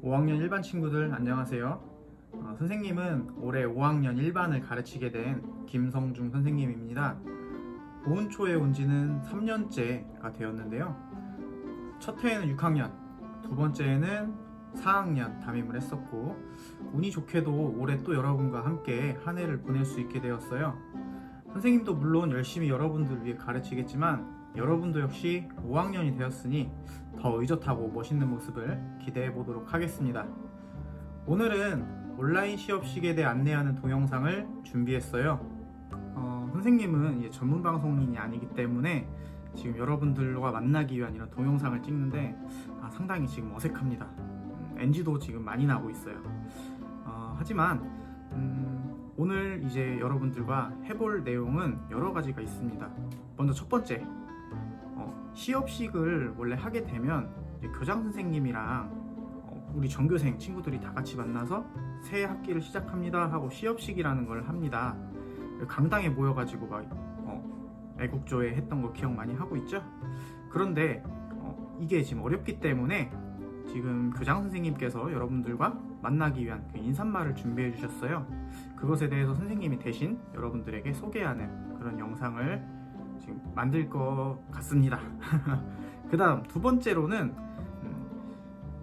5학년 1반 친구들 안녕하세요. 선생님은 올해 5학년 1반을 가르치게 된 김성중 선생님입니다. 보은초에 온 지는 3년째가 되었는데요. 첫 해에는 6학년, 두 번째에는 4학년 담임을 했었고, 운이 좋게도 올해 또 여러분과 함께 한 해를 보낼 수 있게 되었어요. 선생님도 물론 열심히 여러분들을 위해 가르치겠지만 여러분도 역시 5학년이 되었으니 더 의젓하고 멋있는 모습을 기대해 보도록 하겠습니다. 오늘은 온라인 시업식에 대해 안내하는 동영상을 준비했어요. 선생님은 이제 전문 방송인이 아니기 때문에 지금 여러분들과 만나기 위한 이런 동영상을 찍는데 상당히 지금 어색합니다. NG도 지금 많이 나고 있어요. 하지만 오늘 이제 여러분들과 해볼 내용은 여러 가지가 있습니다. 먼저 첫 번째, 시업식을 원래 하게 되면 교장 선생님이랑 우리 전교생 친구들이 다 같이 만나서 새 학기를 시작합니다 하고 시업식이라는 걸 합니다. 강당에 모여가지고 막 애국조회 했던 거 기억 많이 하고 있죠? 그런데 이게 지금 어렵기 때문에 지금 교장 선생님께서 여러분들과 만나기 위한 그 인사말을 준비해 주셨어요. 그것에 대해서 선생님이 대신 여러분들에게 소개하는 그런 영상을 지금 만들 것 같습니다. 그 다음 두 번째로는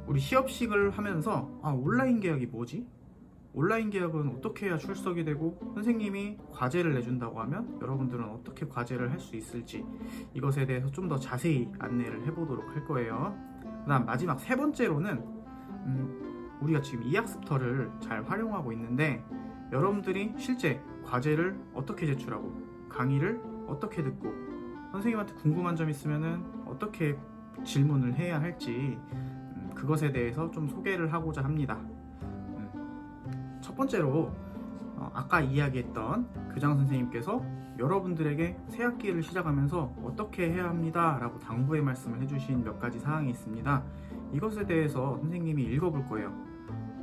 우리 시업식을 하면서 온라인 계약이 뭐지? 온라인 계약은 어떻게 해야 출석이 되고 선생님이 과제를 내준다고 하면 여러분들은 어떻게 과제를 할 수 있을지 이것에 대해서 좀 더 자세히 안내를 해보도록 할 거예요. 그 다음 마지막 세 번째로는 우리가 지금 이학습터를 잘 활용하고 있는데 여러분들이 실제 과제를 어떻게 제출하고 강의를 어떻게 듣고 선생님한테 궁금한 점 있으면은 어떻게 질문을 해야 할지 그것에 대해서 좀 소개를 하고자 합니다. 첫 번째로 아까 이야기했던 교장 선생님께서 여러분들에게 새 학기를 시작하면서 어떻게 해야 합니다 라고 당부의 말씀을 해주신 몇 가지 사항이 있습니다. 이것에 대해서 선생님이 읽어볼 거예요.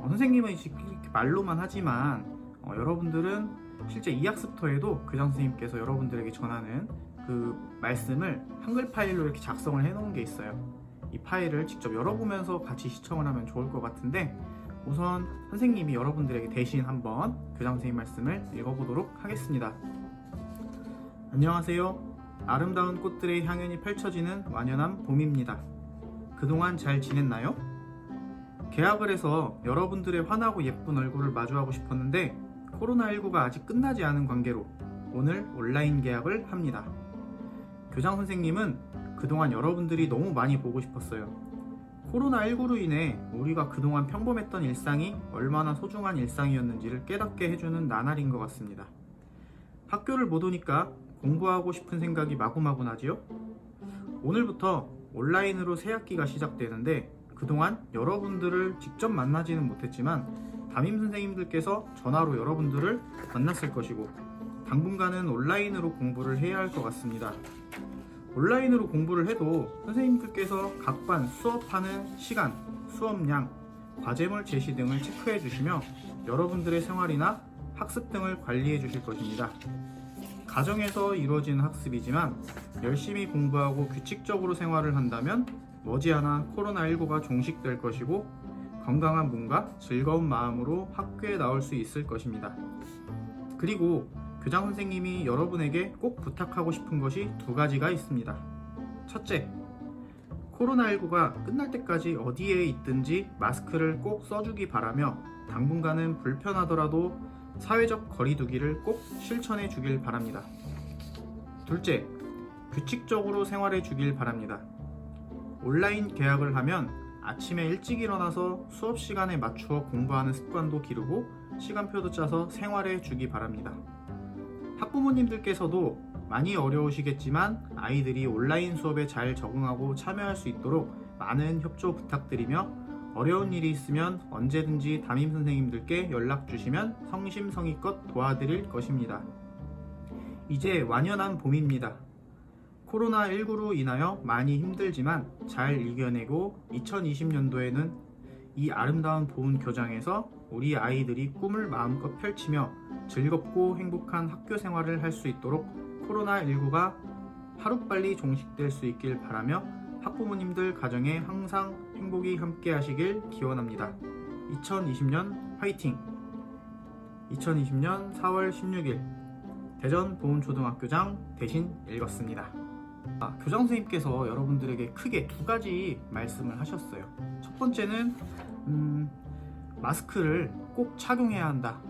선생님은 이렇게 말로만 하지만 여러분들은 실제 이학습터에도 교장 선생님께서 여러분들에게 전하는 그 말씀을 한글 파일로 이렇게 작성을 해 놓은 게 있어요. 이 파일을 직접 열어보면서 같이 시청을 하면 좋을 것 같은데 우선 선생님이 여러분들에게 대신 한번 교장 선생님 말씀을 읽어보도록 하겠습니다. 안녕하세요. 아름다운 꽃들의 향연이 펼쳐지는 완연한 봄입니다. 그동안 잘 지냈나요? 개학을 해서 여러분들의 환하고 예쁜 얼굴을 마주하고 싶었는데 코로나19가 아직 끝나지 않은 관계로 오늘 온라인 개학을 합니다. 교장 선생님은 그동안 여러분들이 너무 많이 보고 싶었어요. 코로나19로 인해 우리가 그동안 평범했던 일상이 얼마나 소중한 일상이었는지를 깨닫게 해주는 나날인 것 같습니다. 학교를 못 오니까 공부하고 싶은 생각이 마구마구 나지요? 오늘부터 온라인으로 새 학기가 시작되는데 그동안 여러분들을 직접 만나지는 못했지만 담임 선생님들께서 전화로 여러분들을 만났을 것이고 당분간은 온라인으로 공부를 해야 할 것 같습니다. 온라인으로 공부를 해도 선생님들께서 각 반 수업하는 시간, 수업량, 과제물 제시 등을 체크해 주시며 여러분들의 생활이나 학습 등을 관리해 주실 것입니다. 가정에서 이루어지는 학습이지만 열심히 공부하고 규칙적으로 생활을 한다면 머지않아 코로나19가 종식될 것이고 건강한 몸과 즐거운 마음으로 학교에 나올 수 있을 것입니다. 그리고 교장 선생님이 여러분에게 꼭 부탁하고 싶은 것이 두 가지가 있습니다. 첫째, 코로나19가 끝날 때까지 어디에 있든지 마스크를 꼭 써주기 바라며 당분간은 불편하더라도 사회적 거리두기를 꼭 실천해 주길 바랍니다. 둘째, 규칙적으로 생활해 주길 바랍니다. 온라인 개학을 하면 아침에 일찍 일어나서 수업 시간에 맞추어 공부하는 습관도 기르고 시간표도 짜서 생활해 주기 바랍니다. 학부모님들께서도 많이 어려우시겠지만 아이들이 온라인 수업에 잘 적응하고 참여할 수 있도록 많은 협조 부탁드리며 어려운 일이 있으면 언제든지 담임 선생님들께 연락 주시면 성심성의껏 도와드릴 것입니다. 이제 완연한 봄입니다. 코로나19로 인하여 많이 힘들지만 잘 이겨내고 2020년도에는 이 아름다운 보은 교장에서 우리 아이들이 꿈을 마음껏 펼치며 즐겁고 행복한 학교 생활을 할 수 있도록 코로나19가 하루빨리 종식될 수 있길 바라며 학부모님들 가정에 항상 행복이 함께 하시길 기원합니다. 2020년 화이팅! 2020년 4월 16일 대전 보은초등학교장 대신 읽었습니다. 교장 선생님께서 여러분들에게 크게 두 가지 말씀을 하셨어요. 첫 번째는 마스크를 꼭 착용해야 한다.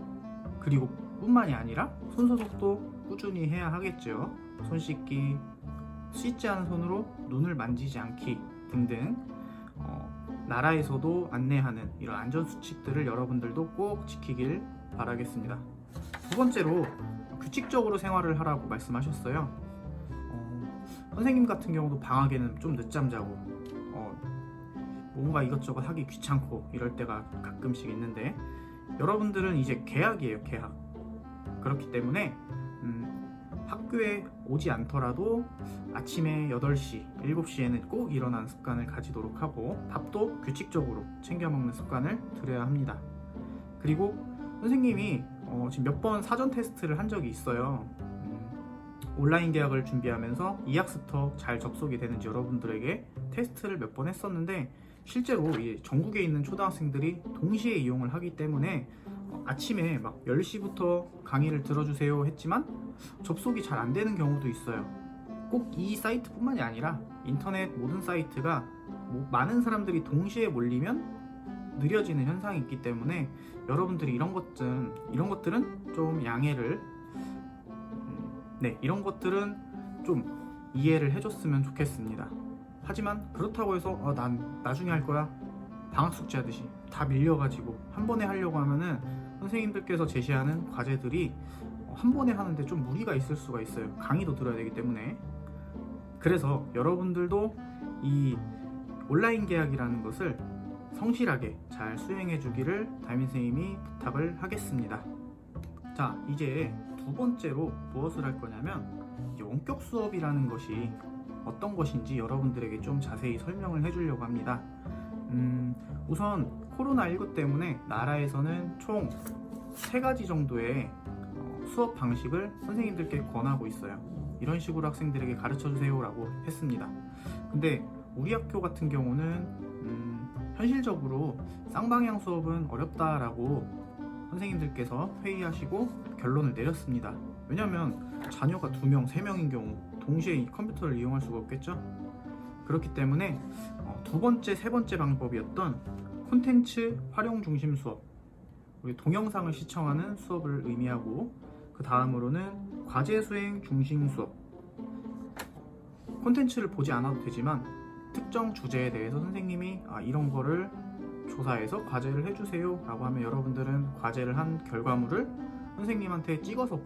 그리고 뿐만이 아니라 손소독도 꾸준히 해야 하겠죠. 손 씻기, 씻지 않은 손으로 눈을 만지지 않기 등등 나라에서도 안내하는 이런 안전수칙들을 여러분들도 꼭 지키길 바라겠습니다. 두 번째로 규칙적으로 생활을 하라고 말씀하셨어요. 선생님 같은 경우도 방학에는 좀 늦잠 자고 뭔가 이것저것 하기 귀찮고 이럴 때가 가끔씩 있는데 여러분들은 이제 개학이에요. 개학. 그렇기 때문에 학교에 오지 않더라도 아침에 8시, 7시에는 꼭 일어나는 습관을 가지도록 하고 밥도 규칙적으로 챙겨 먹는 습관을 들여야 합니다. 그리고 선생님이 지금 몇 번 사전 테스트를 한 적이 있어요. 온라인 개학을 준비하면서 이학스터 잘 접속이 되는지 여러분들에게 테스트를 몇 번 했었는데 실제로 전국에 있는 초등학생들이 동시에 이용을 하기 때문에 아침에 막 10시부터 강의를 들어주세요 했지만 접속이 잘 안 되는 경우도 있어요. 꼭 이 사이트뿐만이 아니라 인터넷 모든 사이트가 많은 사람들이 동시에 몰리면 느려지는 현상이 있기 때문에 여러분들이 이런 것들은 좀 양해를 이런 것들은 좀 이해를 해줬으면 좋겠습니다. 하지만 그렇다고 해서 난 나중에 할 거야 방학 숙제 하듯이 다 밀려가지고 한 번에 하려고 하면은 선생님들께서 제시하는 과제들이 한 번에 하는데 좀 무리가 있을 수가 있어요. 강의도 들어야 되기 때문에. 그래서 여러분들도 이 온라인 개학이라는 것을 성실하게 잘 수행해 주기를 담임선생님이 부탁을 하겠습니다. 자, 이제 두 번째로 무엇을 할 거냐면 원격 수업이라는 것이 어떤 것인지 여러분들에게 좀 자세히 설명을 해주려고 합니다. 우선 코로나19 때문에 나라에서는 총 3가지 정도의 수업 방식을 선생님들께 권하고 있어요. 이런 식으로 학생들에게 가르쳐주세요 라고 했습니다. 근데 우리 학교 같은 경우는 현실적으로 쌍방향 수업은 어렵다라고 선생님들께서 회의하시고 결론을 내렸습니다. 왜냐하면 자녀가 2명, 3명인 경우 동시에 이 컴퓨터를 이용할 수가 없겠죠? 그렇기 때문에 두 번째, 세 번째 방법이었던 콘텐츠 활용 중심 수업, 우리 동영상을 시청하는 수업을 의미하고 그 다음으로는 과제 수행 중심 수업. 콘텐츠를 보지 않아도 되지만 특정 주제에 대해서 선생님이 이런 거를 조사해서 과제를 해주세요 라고 하면 여러분들은 과제를 한 결과물을 선생님한테 찍어서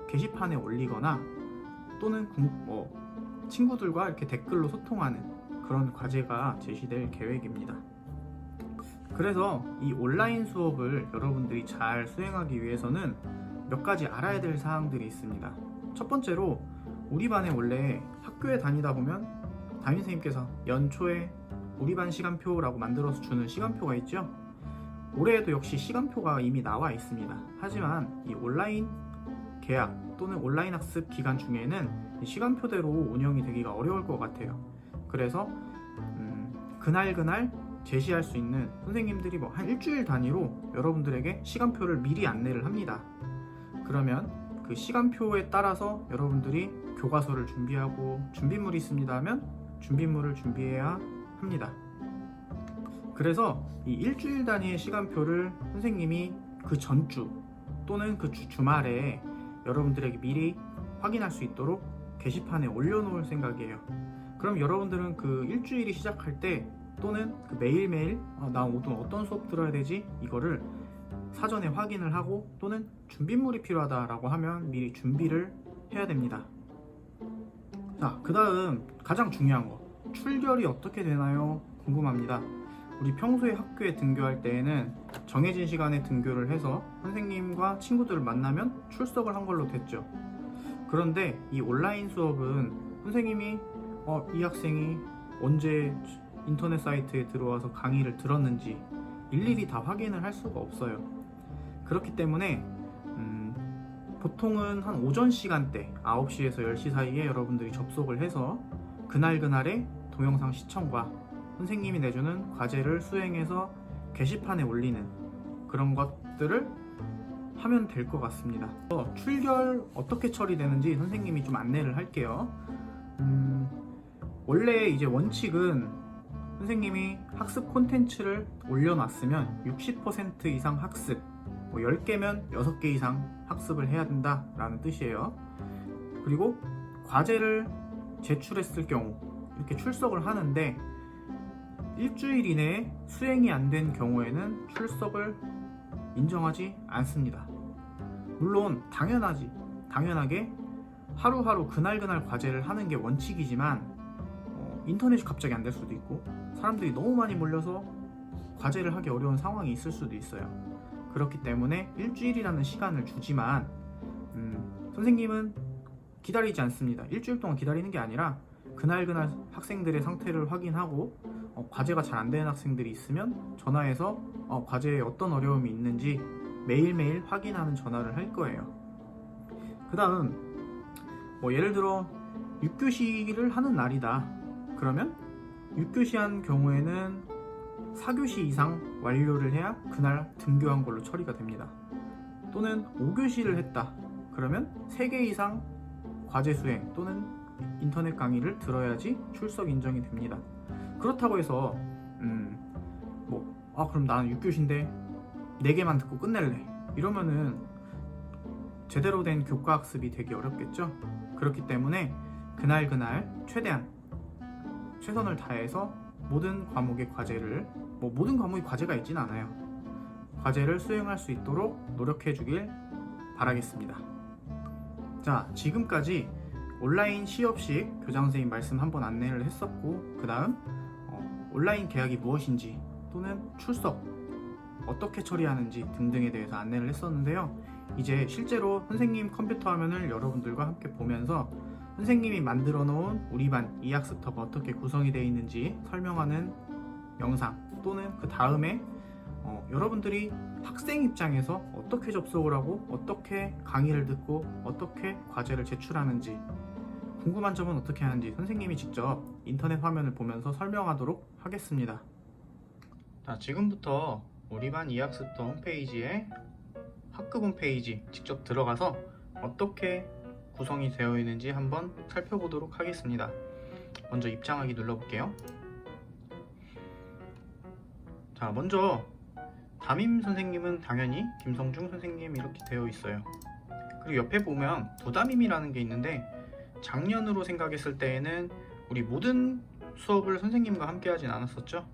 게시판에 올리거나 또는 친구들과 이렇게 댓글로 소통하는 그런 과제가 제시될 계획입니다. 그래서 이 온라인 수업을 여러분들이 잘 수행하기 위해서는 몇 가지 알아야 될 사항들이 있습니다. 첫 번째로 우리 반에 원래 학교에 다니다 보면 담임선생님께서 연초에 우리 반 시간표라고 만들어서 주는 시간표가 있죠. 올해에도 역시 시간표가 이미 나와 있습니다. 하지만 이 온라인 개학 또는 온라인 학습 기간 중에는 이 시간표대로 운영이 되기가 어려울 것 같아요. 그래서 그날 제시할 수 있는 선생님들이 한 일주일 단위로 여러분들에게 시간표를 미리 안내를 합니다. 그러면 그 시간표에 따라서 여러분들이 교과서를 준비하고 준비물이 있습니다 하면 준비물을 준비해야 합니다. 그래서 이 일주일 단위의 시간표를 선생님이 그 전주 또는 그 주말에 여러분들에게 미리 확인할 수 있도록 게시판에 올려놓을 생각이에요. 그럼 여러분들은 그 일주일이 시작할 때 또는 그 매일매일 나 오늘 어떤 수업 들어야 되지? 이거를 사전에 확인을 하고 또는 준비물이 필요하다라고 하면 미리 준비를 해야 됩니다. 자, 그 다음 가장 중요한 거, 출결이 어떻게 되나요? 궁금합니다. 우리 평소에 학교에 등교할 때에는 정해진 시간에 등교를 해서 선생님과 친구들을 만나면 출석을 한 걸로 됐죠. 그런데 이 온라인 수업은 선생님이 이 학생이 언제 인터넷 사이트에 들어와서 강의를 들었는지 일일이 다 확인을 할 수가 없어요. 그렇기 때문에 보통은 한 오전 시간대 9시에서 10시 사이에 여러분들이 접속을 해서 그날의 동영상 시청과 선생님이 내주는 과제를 수행해서 게시판에 올리는 그런 것들을 하면 될 것 같습니다. 출결 어떻게 처리되는지 선생님이 좀 안내를 할게요. 원래 이제 원칙은 선생님이 학습 콘텐츠를 올려놨으면 60% 이상 학습, 10개면 6개 이상 학습을 해야 된다라는 뜻이에요. 그리고 과제를 제출했을 경우 이렇게 출석을 하는데 일주일 이내에 수행이 안 된 경우에는 출석을 인정하지 않습니다. 물론 당연하게 하루하루 그날 과제를 하는 게 원칙이지만 인터넷이 갑자기 안 될 수도 있고 사람들이 너무 많이 몰려서 과제를 하기 어려운 상황이 있을 수도 있어요. 그렇기 때문에 일주일이라는 시간을 주지만 선생님은 기다리지 않습니다. 일주일 동안 기다리는 게 아니라 그날 학생들의 상태를 확인하고 과제가 잘 안 되는 학생들이 있으면 전화해서 과제에 어떤 어려움이 있는지 매일매일 확인하는 전화를 할 거예요. 그 다음 예를 들어 6교시를 하는 날이다. 그러면 6교시 한 경우에는 4교시 이상 완료를 해야 그날 등교한 걸로 처리가 됩니다. 또는 5교시를 했다. 그러면 3개 이상 과제 수행 또는 인터넷 강의를 들어야지 출석 인정이 됩니다. 그렇다고 해서 그럼 나는 6교시인데 4개만 듣고 끝낼래 이러면은 제대로 된 교과 학습이 되기 어렵겠죠. 그렇기 때문에 그날 최대한 최선을 다해서 모든 과목의 과제를 모든 과목이 과제가 있진 않아요. 과제를 수행할 수 있도록 노력해 주길 바라겠습니다. 자, 지금까지 온라인 시업식 교장선생님 말씀 한번 안내를 했었고, 그 다음 온라인 계약이 무엇인지 또는 출석 어떻게 처리하는지 등등에 대해서 안내를 했었는데요. 이제 실제로 선생님 컴퓨터 화면을 여러분들과 함께 보면서 선생님이 만들어 놓은 우리 반 이학습터가 어떻게 구성이 되어 있는지 설명하는 영상 또는 그 다음에 여러분들이 학생 입장에서 어떻게 접속을 하고 어떻게 강의를 듣고 어떻게 과제를 제출하는지 궁금한 점은 어떻게 하는지 선생님이 직접 인터넷 화면을 보면서 설명하도록 하겠습니다. 자, 지금부터 우리 반 이학습터 홈페이지에 학급 홈페이지 직접 들어가서 어떻게 구성이 되어 있는지 한번 살펴보도록 하겠습니다. 먼저 입장하기 눌러볼게요. 자, 먼저 담임 선생님은 당연히 김성중 선생님 이렇게 되어 있어요. 그리고 옆에 보면 부담임이라는 게 있는데 작년으로 생각했을 때에는 우리 모든 수업을 선생님과 함께 하진 않았었죠.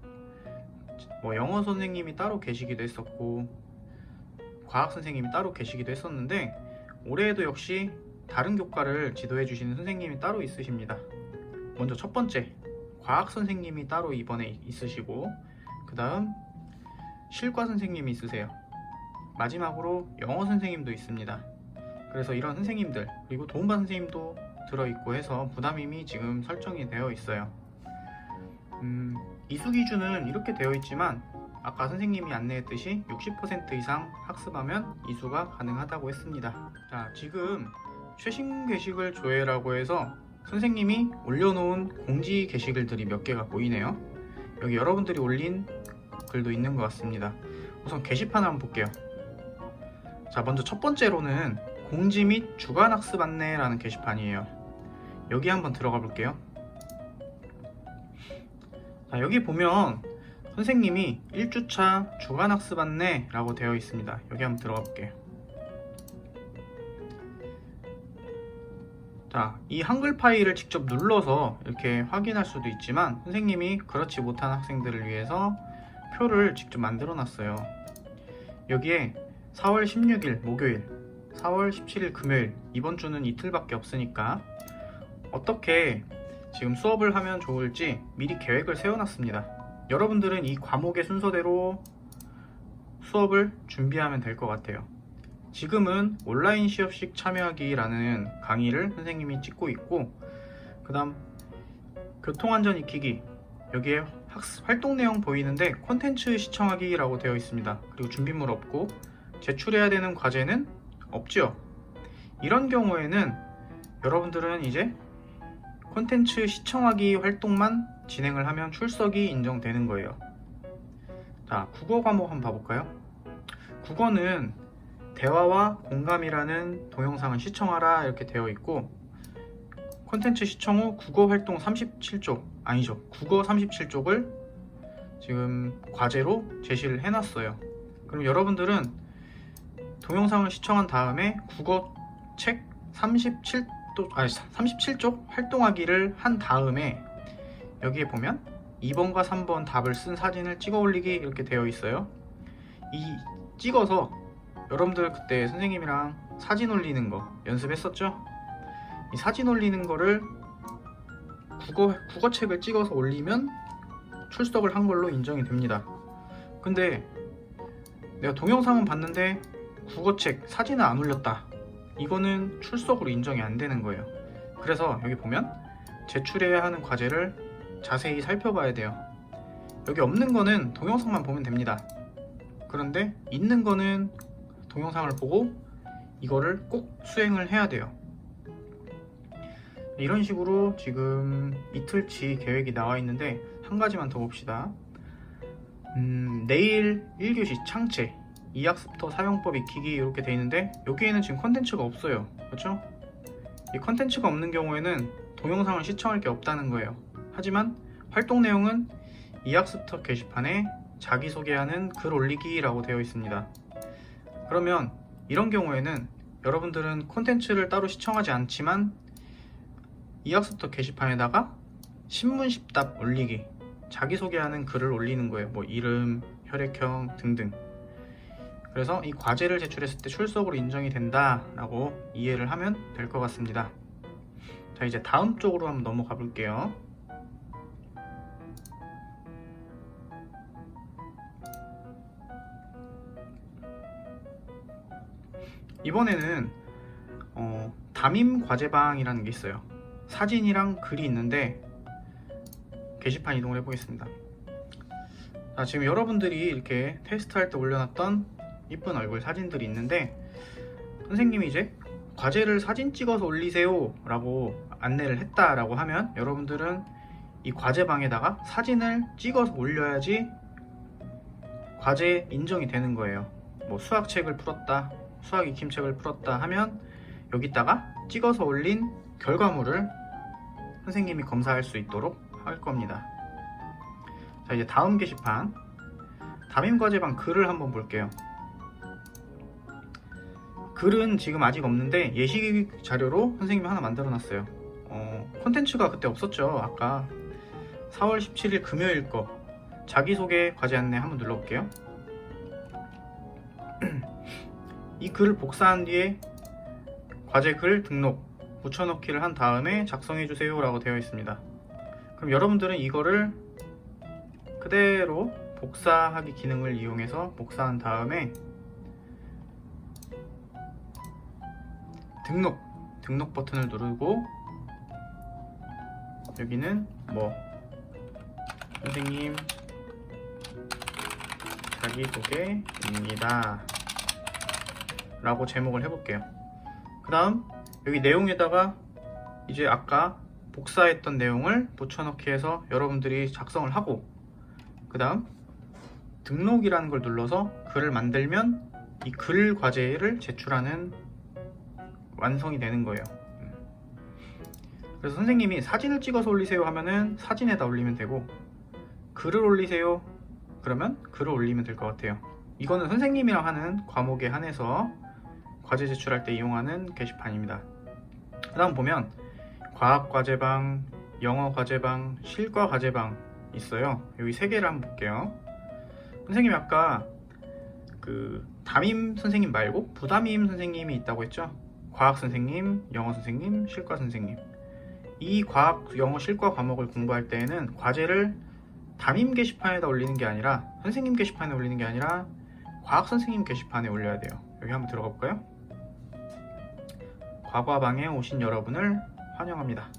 영어 선생님이 따로 계시기도 했었고 과학 선생님이 따로 계시기도 했었는데 올해에도 역시 다른 교과를 지도해 주시는 선생님이 따로 있으십니다. 먼저 첫 번째, 과학 선생님이 따로 이번에 있으시고 그 다음 실과 선생님이 있으세요. 마지막으로 영어 선생님도 있습니다. 그래서 이런 선생님들 그리고 도움반 선생님도 들어있고 해서 부담임이 지금 설정이 되어 있어요. 이수 기준은 이렇게 되어 있지만 아까 선생님이 안내했듯이 60% 이상 학습하면 이수가 가능하다고 했습니다. 자, 지금 최신 게시글 조회라고 해서 선생님이 올려놓은 공지 게시글들이 몇 개가 보이네요. 여기 여러분들이 올린 글도 있는 것 같습니다. 우선 게시판을 한번 볼게요. 자, 먼저 첫 번째로는 공지 및 주간 학습 안내라는 게시판이에요. 여기 한번 들어가 볼게요. 자, 여기 보면 선생님이 1주차 주간 학습 안내라고 되어 있습니다. 여기 한번 들어가 볼게요. 자, 이 한글 파일을 직접 눌러서 이렇게 확인할 수도 있지만 선생님이 그렇지 못한 학생들을 위해서 표를 직접 만들어 놨어요. 여기에 4월 16일 목요일, 4월 17일 금요일, 이번 주는 이틀밖에 없으니까 어떻게 지금 수업을 하면 좋을지 미리 계획을 세워놨습니다. 여러분들은 이 과목의 순서대로 수업을 준비하면 될 것 같아요. 지금은 온라인 시업식 참여하기라는 강의를 선생님이 찍고 있고 그 다음 교통안전 익히기, 여기에 활동 내용 보이는데 콘텐츠 시청하기라고 되어 있습니다. 그리고 준비물 없고 제출해야 되는 과제는 없죠. 이런 경우에는 여러분들은 이제 콘텐츠 시청하기 활동만 진행을 하면 출석이 인정되는 거예요. 자, 국어 과목 한번 봐볼까요? 국어는 대화와 공감이라는 동영상을 시청하라 이렇게 되어 있고, 콘텐츠 시청 후 국어 활동 37쪽, 아니죠, 국어 37쪽을 지금 과제로 제시를 해놨어요. 그럼 여러분들은 동영상을 시청한 다음에 국어 책 37쪽 활동하기를 한 다음에 여기에 보면 2번과 3번 답을 쓴 사진을 찍어 올리기 이렇게 되어 있어요. 이 찍어서 여러분들 그때 선생님이랑 사진 올리는 거 연습했었죠? 이 사진 올리는 거를 국어책을 찍어서 올리면 출석을 한 걸로 인정이 됩니다. 근데 내가 동영상은 봤는데 국어책 사진을 안 올렸다, 이거는 출석으로 인정이 안 되는 거예요. 그래서 여기 보면 제출해야 하는 과제를 자세히 살펴봐야 돼요. 여기 없는 거는 동영상만 보면 됩니다. 그런데 있는 거는 동영상을 보고 이거를 꼭 수행을 해야 돼요. 이런 식으로 지금 이틀치 계획이 나와 있는데 한 가지만 더 봅시다. 내일 1교시 창체 2학습터 사용법 익히기 이렇게 돼 있는데 여기에는 지금 컨텐츠가 없어요. 그렇죠? 이 컨텐츠가 없는 경우에는 동영상을 시청할 게 없다는 거예요. 하지만 활동 내용은 2학습터 게시판에 자기소개하는 글 올리기라고 되어 있습니다. 그러면 이런 경우에는 여러분들은 콘텐츠를 따로 시청하지 않지만 2학습터 게시판에다가 신문십답 올리기, 자기소개하는 글을 올리는 거예요. 뭐 이름, 혈액형 등등. 그래서 이 과제를 제출했을 때 출석으로 인정이 된다 라고 이해를 하면 될 것 같습니다. 자, 이제 다음 쪽으로 한번 넘어가 볼게요. 이번에는 담임 과제방이라는 게 있어요. 사진이랑 글이 있는데 게시판 이동을 해보겠습니다. 자, 지금 여러분들이 이렇게 테스트할 때 올려놨던 이쁜 얼굴 사진들이 있는데 선생님이 이제 과제를 사진 찍어서 올리세요 라고 안내를 했다라고 하면 여러분들은 이 과제방에다가 사진을 찍어서 올려야지 과제 인정이 되는 거예요. 뭐 수학책을 풀었다, 수학 익힘책을 풀었다 하면 여기다가 찍어서 올린 결과물을 선생님이 검사할 수 있도록 할 겁니다. 자, 이제 다음 게시판 담임과제방 글을 한번 볼게요. 글은 지금 아직 없는데 예시 자료로 선생님이 하나 만들어 놨어요. 콘텐츠가 그때 없었죠. 아까 4월 17일 금요일 거 자기소개 과제 안내 한번 눌러볼게요. 이 글을 복사한 뒤에 과제 글 등록 붙여넣기를 한 다음에 작성해주세요 라고 되어 있습니다. 그럼 여러분들은 이거를 그대로 복사하기 기능을 이용해서 복사한 다음에 등록 버튼을 누르고 여기는 뭐 선생님 자기소개입니다 라고 제목을 해볼게요. 그 다음 여기 내용에다가 이제 아까 복사했던 내용을 붙여넣기 해서 여러분들이 작성을 하고 그 다음 등록이라는 걸 눌러서 글을 만들면 이 글 과제를 제출하는 완성이 되는 거예요. 그래서 선생님이 사진을 찍어서 올리세요 하면은 사진에다 올리면 되고 글을 올리세요 그러면 글을 올리면 될 것 같아요. 이거는 선생님이랑 하는 과목에 한해서 과제 제출할 때 이용하는 게시판입니다. 그 다음 보면 과학과제방, 영어과제방, 실과과제방 있어요. 여기 3개를 한번 볼게요. 선생님이 아까 그 담임 선생님 말고 부담임 선생님이 있다고 했죠. 과학 선생님, 영어 선생님, 실과 선생님. 이 과학, 영어, 실과 과목을 공부할 때에는 과제를 담임 게시판에다 올리는 게 아니라 선생님 게시판에 올리는 게 아니라 과학 선생님 게시판에 올려야 돼요. 여기 한번 들어가 볼까요? 과과방에 오신 여러분을 환영합니다.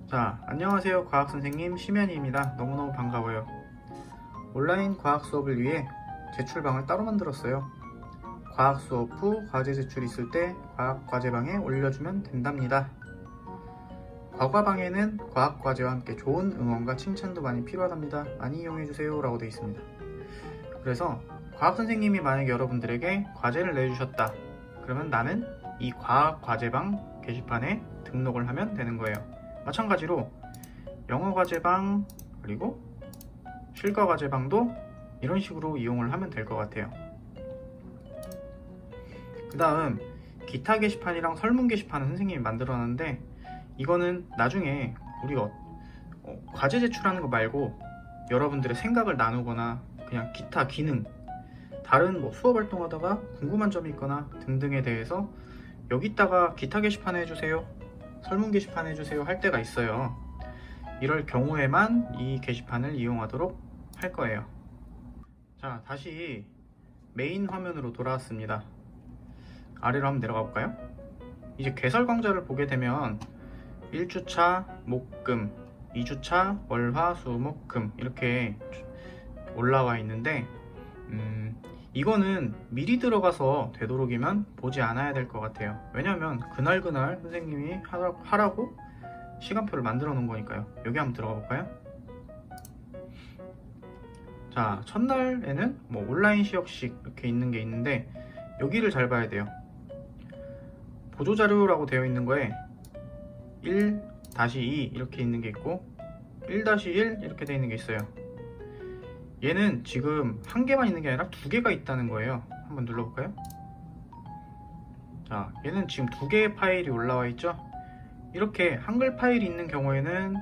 자, 안녕하세요. 과학 선생님 심연희입니다. 너무너무 반가워요. 온라인 과학 수업을 위해 제출방을 따로 만들었어요. 과학 수업 후 과제 제출 있을 때 과학 과제방에 올려주면 된답니다. 과과방에는 과학과제와 함께 좋은 응원과 칭찬도 많이 필요하답니다. 많이 이용해주세요 라고 되어 있습니다. 그래서 과학선생님이 만약에 여러분들에게 과제를 내주셨다, 그러면 나는 이 과학과제방 게시판에 등록을 하면 되는 거예요. 마찬가지로 영어과제방 그리고 실과과제방도 이런 식으로 이용을 하면 될 것 같아요. 그 다음 기타 게시판이랑 설문 게시판은 선생님이 만들어놨는데, 이거는 나중에 우리가 과제 제출하는 거 말고 여러분들의 생각을 나누거나 그냥 기타 기능, 다른 뭐 수업 활동하다가 궁금한 점이 있거나 등등에 대해서 여기다가 기타 게시판 해주세요, 설문 게시판 해주세요 할 때가 있어요. 이럴 경우에만 이 게시판을 이용하도록 할 거예요. 자, 다시 메인 화면으로 돌아왔습니다. 아래로 한번 내려가 볼까요? 이제 개설 강좌를 보게 되면 1주차 목금, 2주차 월화 수목금 이렇게 올라와 있는데, 이거는 미리 들어가서 되도록이면 보지 않아야 될 것 같아요. 왜냐면 그날 선생님이 하라고 시간표를 만들어 놓은 거니까요. 여기 한번 들어가 볼까요? 자, 첫날에는 뭐 온라인 시역식 이렇게 있는 게 있는데, 여기를 잘 봐야 돼요. 보조자료라고 되어 있는 거에 1-2 이렇게 있는 게 있고 1-1 이렇게 되어 있는 게 있어요. 얘는 지금 한 개만 있는 게 아니라 두 개가 있다는 거예요. 한번 눌러볼까요? 자, 얘는 지금 두 개의 파일이 올라와 있죠. 이렇게 한글 파일이 있는 경우에는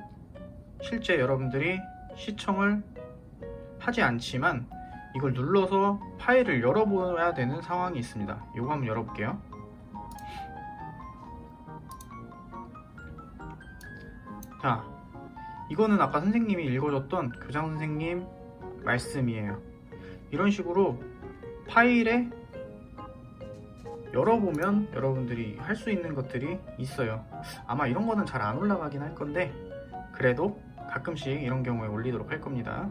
실제 여러분들이 시청을 하지 않지만 이걸 눌러서 파일을 열어봐야 되는 상황이 있습니다. 이거 한번 열어볼게요. 자, 이거는 아까 선생님이 읽어줬던 교장 선생님 말씀이에요. 이런 식으로 파일에 열어보면 여러분들이 할 수 있는 것들이 있어요. 아마 이런 거는 잘 안 올라가긴 할 건데, 그래도 가끔씩 이런 경우에 올리도록 할 겁니다.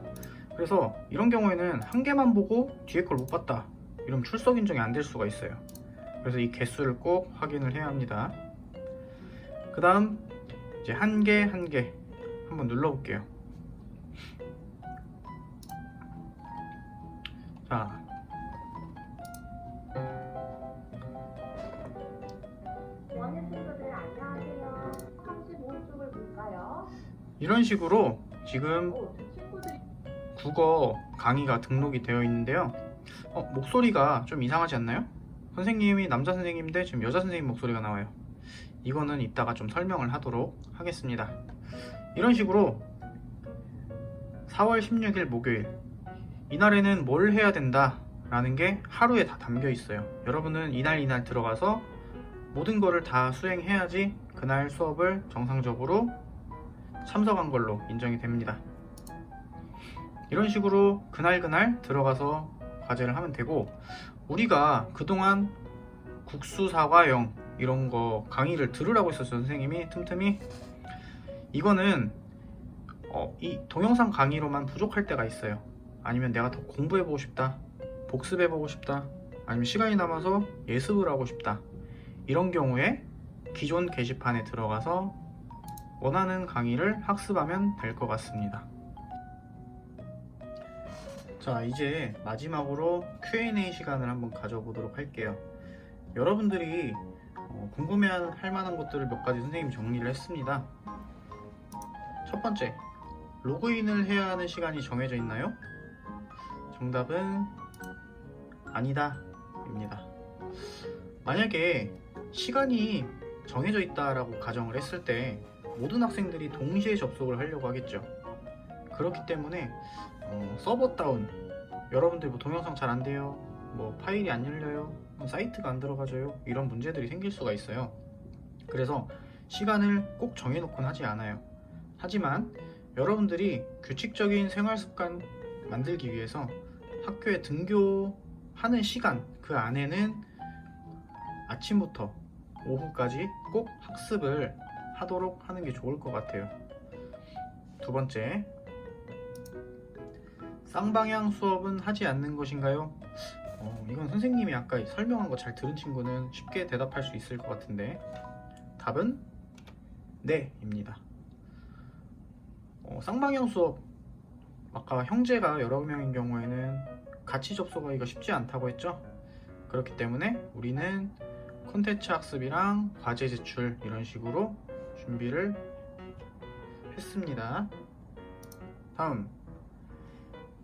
그래서 이런 경우에는 한 개만 보고 뒤에 걸 못 봤다, 이러면 출석 인정이 안 될 수가 있어요. 그래서 이 개수를 꼭 확인을 해야 합니다. 그 다음 이제 한 개 한번 눌러볼게요. 자, 친구들 안녕하세요. 35쪽을 볼까요? 이런 식으로 지금 국어 강의가 등록이 되어 있는데요. 목소리가 좀 이상하지 않나요? 선생님이 남자 선생님인데 지금 여자 선생님 목소리가 나와요. 이거는 이따가 좀 설명을 하도록 하겠습니다. 이런 식으로 4월 16일 목요일, 이날에는 뭘 해야 된다 라는 게 하루에 다 담겨 있어요. 여러분은 이날 들어가서 모든 거를 다 수행해야지 그날 수업을 정상적으로 참석한 걸로 인정이 됩니다. 이런 식으로 그날 들어가서 과제를 하면 되고, 우리가 그동안 국수사과형 이런 거 강의를 들으라고 했었어요. 선생님이 틈틈이. 이거는 이 동영상 강의로만 부족할 때가 있어요. 아니면 내가 더 공부해보고 싶다, 복습해보고 싶다, 아니면 시간이 남아서 예습을 하고 싶다, 이런 경우에 기존 게시판에 들어가서 원하는 강의를 학습하면 될 것 같습니다. 자, 이제 마지막으로 Q&A 시간을 한번 가져보도록 할게요. 여러분들이 궁금해할 만한 것들을 몇 가지 선생님이 정리를 했습니다. 첫 번째, 로그인을 해야 하는 시간이 정해져 있나요? 정답은 아니다 입니다. 만약에 시간이 정해져 있다라고 가정을 했을 때 모든 학생들이 동시에 접속을 하려고 하겠죠. 그렇기 때문에 서버 다운, 여러분들 뭐 동영상 잘 안 돼요, 뭐 파일이 안 열려요, 사이트가 안 들어가져요, 이런 문제들이 생길 수가 있어요. 그래서 시간을 꼭 정해놓곤 하지 않아요. 하지만 여러분들이 규칙적인 생활 습관 만들기 위해서 학교에 등교하는 시간 그 안에는 아침부터 오후까지 꼭 학습을 하도록 하는 게 좋을 것 같아요. 두 번째, 쌍방향 수업은 하지 않는 것인가요? 이건 선생님이 아까 설명한 거 잘 들은 친구는 쉽게 대답할 수 있을 것 같은데, 답은 네입니다. 쌍방향 수업, 아까 형제가 여러 명인 경우에는 같이 접속하기가 쉽지 않다고 했죠. 그렇기 때문에 우리는 콘텐츠 학습이랑 과제 제출 이런 식으로 준비를 했습니다. 다음,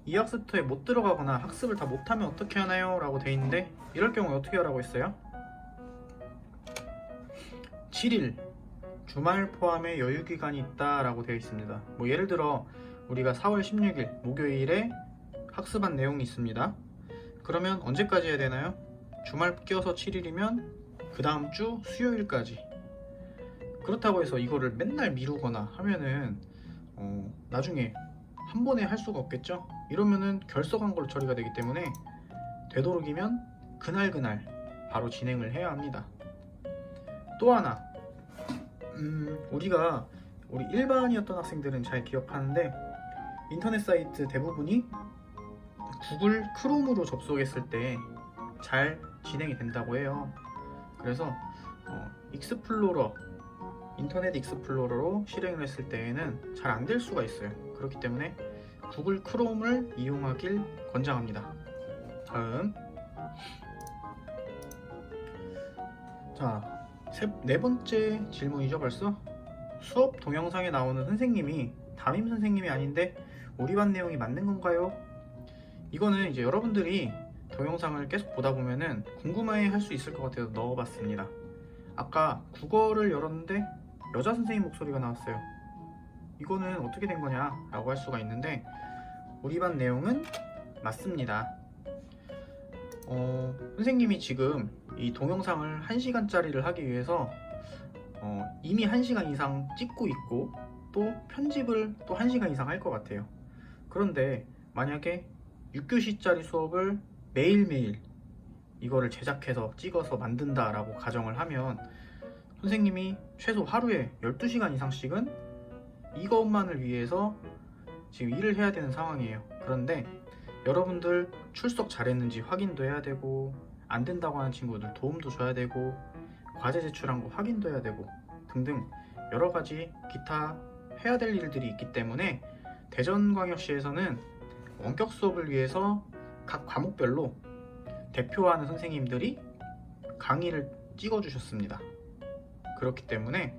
이 학습터에 못 들어가거나 학습을 다 못하면 어떻게 하나요? 라고 돼 있는데, 이럴 경우에 어떻게 하라고 했어요? 7일 주말 포함의 여유기간이 있다 라고 되어 있습니다. 뭐 예를 들어 우리가 4월 16일 목요일에 학습한 내용이 있습니다. 그러면 언제까지 해야 되나요? 주말 껴서 7일이면 그 다음 주 수요일까지. 그렇다고 해서 이거를 맨날 미루거나 하면은 나중에 한 번에 할 수가 없겠죠. 이러면은 결석한 걸로 처리가 되기 때문에 되도록이면 그날 바로 진행을 해야 합니다. 또 하나, 우리 일반이었던 학생들은 잘 기억하는데, 인터넷 사이트 대부분이 구글 크롬으로 접속했을 때 잘 진행이 된다고 해요. 그래서 익스플로러, 인터넷 익스플로러로 실행을 했을 때에는 잘 안 될 수가 있어요. 그렇기 때문에 구글 크롬을 이용하길 권장합니다. 다음, 자, 네 번째 질문이죠. 벌써 수업 동영상에 나오는 선생님이 담임 선생님이 아닌데 우리 반 내용이 맞는 건가요? 이거는 이제 여러분들이 동영상을 계속 보다 보면은 궁금해 할 수 있을 것 같아서 넣어봤습니다. 아까 국어를 열었는데 여자 선생님 목소리가 나왔어요. 이거는 어떻게 된 거냐 라고 할 수가 있는데, 우리 반 내용은 맞습니다. 선생님이 지금 이 동영상을 1시간짜리를 하기 위해서 이미 1시간 이상 찍고 있고, 또 편집을 또 1시간 이상 할 것 같아요. 그런데 만약에 6교시짜리 수업을 매일매일 이거를 제작해서 찍어서 만든다 라고 가정을 하면 선생님이 최소 하루에 12시간 이상씩은 이것만을 위해서 지금 일을 해야 되는 상황이에요. 그런데 여러분들 출석 잘했는지 확인도 해야 되고, 안 된다고 하는 친구들 도움도 줘야 되고, 과제 제출한 거 확인도 해야 되고 등등 여러 가지 기타 해야 될 일들이 있기 때문에 대전광역시에서는 원격 수업을 위해서 각 과목별로 대표하는 선생님들이 강의를 찍어 주셨습니다. 그렇기 때문에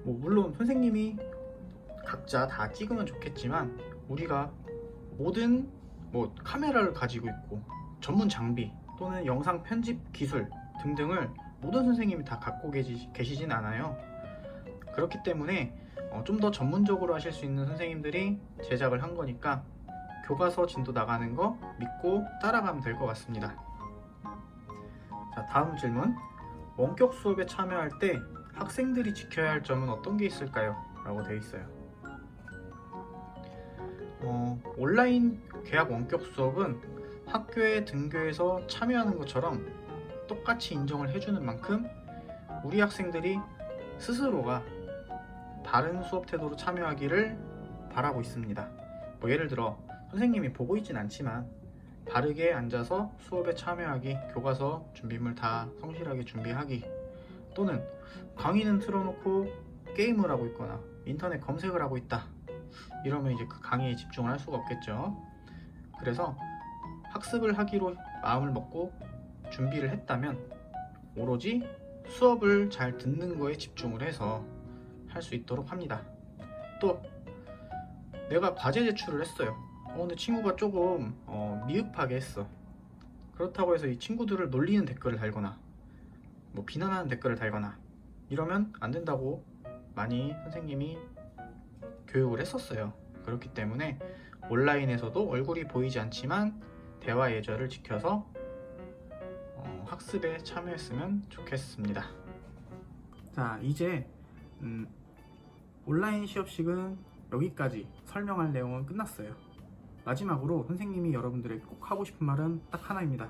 물론 선생님이 각자 다 찍으면 좋겠지만, 우리가 모든 카메라를 가지고 있고 전문 장비 또는 영상 편집 기술 등등을 모든 선생님이 다 갖고 계시진 않아요. 그렇기 때문에 좀 더 전문적으로 하실 수 있는 선생님들이 제작을 한 거니까 교과서 진도 나가는 거 믿고 따라가면 될 것 같습니다. 자, 다음 질문. 원격 수업에 참여할 때 학생들이 지켜야 할 점은 어떤 게 있을까요? 라고 되어 있어요. 온라인 개학 원격 수업은 학교에 등교해서 참여하는 것처럼 똑같이 인정을 해주는 만큼 우리 학생들이 스스로가 바른 수업 태도로 참여하기를 바라고 있습니다. 예를 들어 선생님이 보고 있진 않지만 바르게 앉아서 수업에 참여하기, 교과서 준비물 다 성실하게 준비하기, 또는 강의는 틀어놓고 게임을 하고 있거나 인터넷 검색을 하고 있다, 이러면 이제 그 강의에 집중을 할 수가 없겠죠. 그래서 학습을 하기로 마음을 먹고 준비를 했다면 오로지 수업을 잘 듣는 거에 집중을 해서 할 수 있도록 합니다. 또 내가 과제 제출을 했어요. 근데 친구가 조금 미흡하게 했어. 그렇다고 해서 이 친구들을 놀리는 댓글을 달거나 비난하는 댓글을 달거나 이러면 안 된다고 많이 선생님이 교육을 했었어요. 그렇기 때문에 온라인에서도 얼굴이 보이지 않지만 대화 예절을 지켜서 학습에 참여했으면 좋겠습니다. 자, 이제 온라인 시업식은 여기까지 설명할 내용은 끝났어요. 마지막으로 선생님이 여러분들에게 꼭 하고 싶은 말은 딱 하나입니다.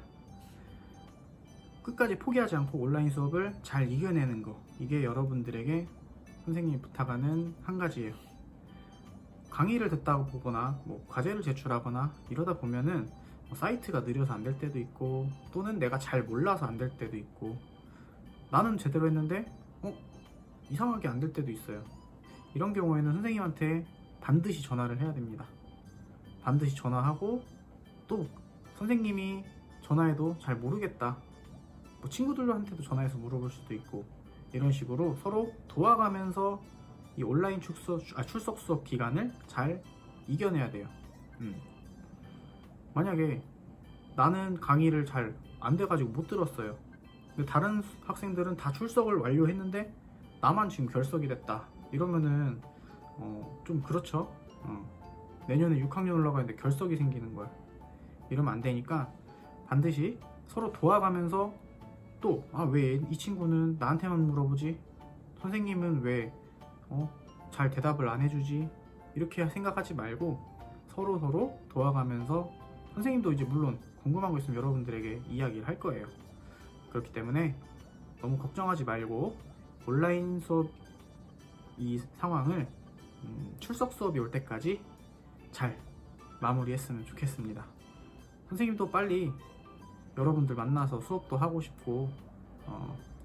끝까지 포기하지 않고 온라인 수업을 잘 이겨내는 거, 이게 여러분들에게 선생님이 부탁하는 한 가지예요. 강의를 듣다 보거나 과제를 제출하거나 이러다 보면은 사이트가 느려서 안 될 때도 있고, 또는 내가 잘 몰라서 안 될 때도 있고, 나는 제대로 했는데 이상하게 안 될 때도 있어요. 이런 경우에는 선생님한테 반드시 전화를 해야 됩니다. 반드시 전화하고, 또 선생님이 전화해도 잘 모르겠다, 뭐 친구들한테도 전화해서 물어볼 수도 있고, 이런 식으로 서로 도와가면서 이 온라인 출석 수업 기간을 잘 이겨내야 돼요. 만약에 나는 강의를 잘 안 돼가지고 못 들었어요. 근데 다른 학생들은 다 출석을 완료했는데 나만 지금 결석이 됐다, 이러면은 좀 그렇죠. 내년에 6학년 올라가는데 결석이 생기는 거야. 이러면 안 되니까 반드시 서로 도와가면서, 또 왜 이 친구는 나한테만 물어보지, 선생님은 왜 잘 대답을 안 해주지, 이렇게 생각하지 말고 서로 도와가면서, 선생님도 이제 물론 궁금한 거 있으면 여러분들에게 이야기를 할 거예요. 그렇기 때문에 너무 걱정하지 말고 온라인 수업 이 상황을 출석 수업이 올 때까지 잘 마무리했으면 좋겠습니다. 선생님도 빨리 여러분들 만나서 수업도 하고 싶고,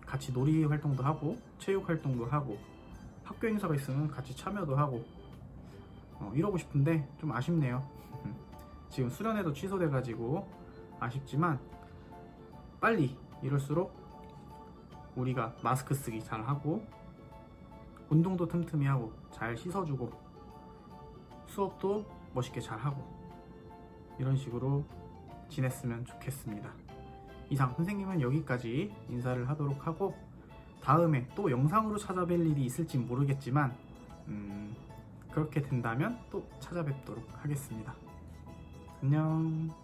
같이 놀이 활동도 하고 체육 활동도 하고 학교 행사가 있으면 같이 참여도 하고, 이러고 싶은데 좀 아쉽네요. 지금 수련회도 취소돼 가지고 아쉽지만, 빨리 이럴수록 우리가 마스크 쓰기 잘 하고, 운동도 틈틈이 하고, 잘 씻어주고, 수업도 멋있게 잘 하고, 이런 식으로 지냈으면 좋겠습니다. 이상 선생님은 여기까지 인사를 하도록 하고, 다음에 또 영상으로 찾아뵐 일이 있을지 모르겠지만 그렇게 된다면 또 찾아뵙도록 하겠습니다. 안녕.